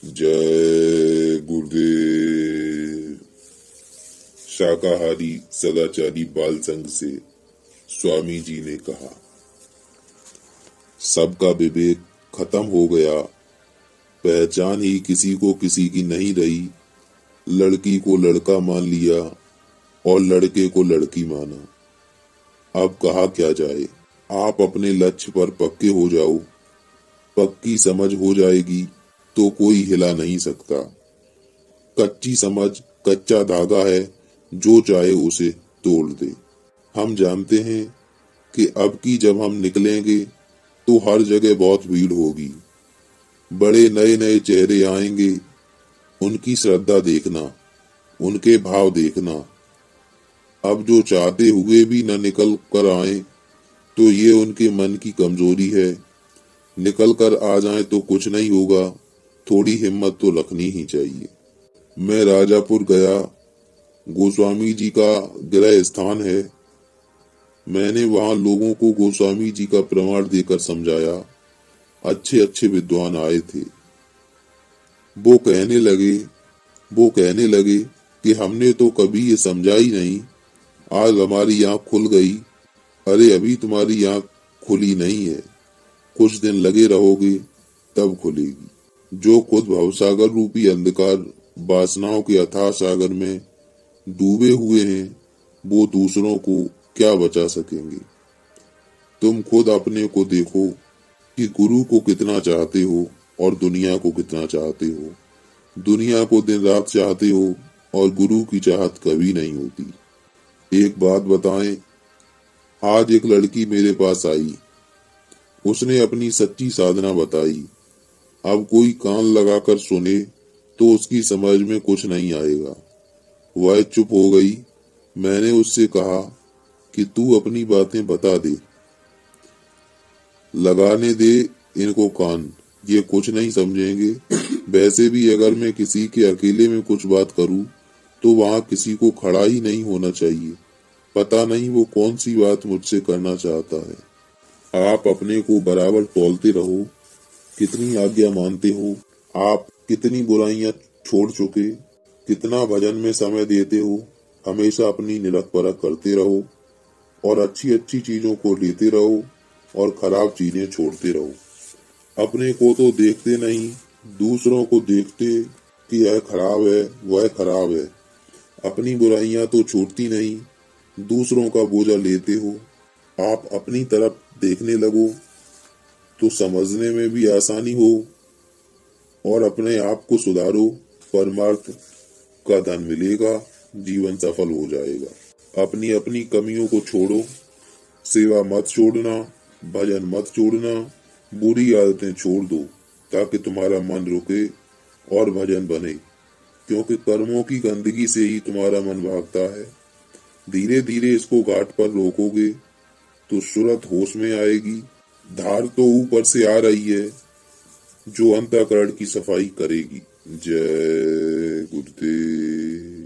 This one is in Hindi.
जय गुरुदेव। शाकाहारी सदाचारी बाल संघ से स्वामी जी ने कहा, सबका विवेक खत्म हो गया, पहचान ही किसी को किसी की नहीं रही। लड़की को लड़का मान लिया और लड़के को लड़की माना। अब कहा क्या जाए। आप अपने लक्ष्य पर पक्के हो जाओ, पक्की समझ हो जाएगी तो कोई हिला नहीं सकता। कच्ची समझ कच्चा धागा है, जो चाहे उसे तोड़ दे। हम जानते हैं कि अब की जब हम निकलेंगे तो हर जगह बहुत भीड़ होगी। बड़े नए नए चेहरे आएंगे, उनकी श्रद्धा देखना, उनके भाव देखना। अब जो चाहते हुए भी न निकल कर आए तो ये उनके मन की कमजोरी है। निकल कर आ जाए तो कुछ नहीं होगा, थोड़ी हिम्मत तो रखनी ही चाहिए। मैं राजापुर गया, गोस्वामी जी का गृह स्थान है। मैंने वहां लोगों को गोस्वामी जी का प्रमाण देकर समझाया। अच्छे अच्छे विद्वान आए थे। वो कहने लगे कि हमने तो कभी ये समझा ही नहीं, आज हमारी आंख खुल गई। अरे अभी तुम्हारी आंख खुली नहीं है, कुछ दिन लगे रहोगे तब खुलेगी। जो खुद भवसागर रूपी अंधकार वासनाओं के अथाह सागर में डूबे हुए हैं, वो दूसरों को क्या बचा सकेंगे। तुम खुद अपने को देखो कि गुरु को कितना चाहते हो और दुनिया को कितना चाहते हो। दुनिया को दिन रात चाहते हो और गुरु की चाहत कभी नहीं होती। एक बात बताएं, आज एक लड़की मेरे पास आई, उसने अपनी सच्ची साधना बताई। अब कोई कान लगाकर सुने तो उसकी समझ में कुछ नहीं आएगा। वह चुप हो गई। मैंने उससे कहा कि तू अपनी बातें बता दे, लगाने दे इनको कान, ये कुछ नहीं समझेंगे। वैसे भी अगर मैं किसी के अकेले में कुछ बात करूं तो वहां किसी को खड़ा ही नहीं होना चाहिए। पता नहीं वो कौन सी बात मुझसे करना चाहता है। आप अपने को बराबर तौलते रहो, कितनी आज्ञा मानते हो, आप कितनी बुराइयां छोड़ चुके, कितना भजन में समय देते हो। हमेशा अपनी निरख परख करते रहो और अच्छी अच्छी चीजों को लेते रहो और खराब चीजें छोड़ते रहो। अपने को तो देखते नहीं, दूसरों को देखते कि यह खराब है वह खराब है। अपनी बुराइयां तो छूटती नहीं, दूसरों का बोझा लेते हो। आप अपनी तरफ देखने लगो तो समझने में भी आसानी हो और अपने आप को सुधारो, परमार्थ का धन मिलेगा, जीवन सफल हो जाएगा। अपनी अपनी कमियों को छोड़ो, सेवा मत छोड़ना, भजन मत छोड़ना, बुरी आदतें छोड़ दो ताकि तुम्हारा मन रुके और भजन बने, क्योंकि कर्मों की गंदगी से ही तुम्हारा मन भागता है। धीरे धीरे इसको घाट पर रोकोगे तो सूरत होश में आएगी। धार तो ऊपर से आ रही है जो अंतःकरण की सफाई करेगी। जय गुरुदेव।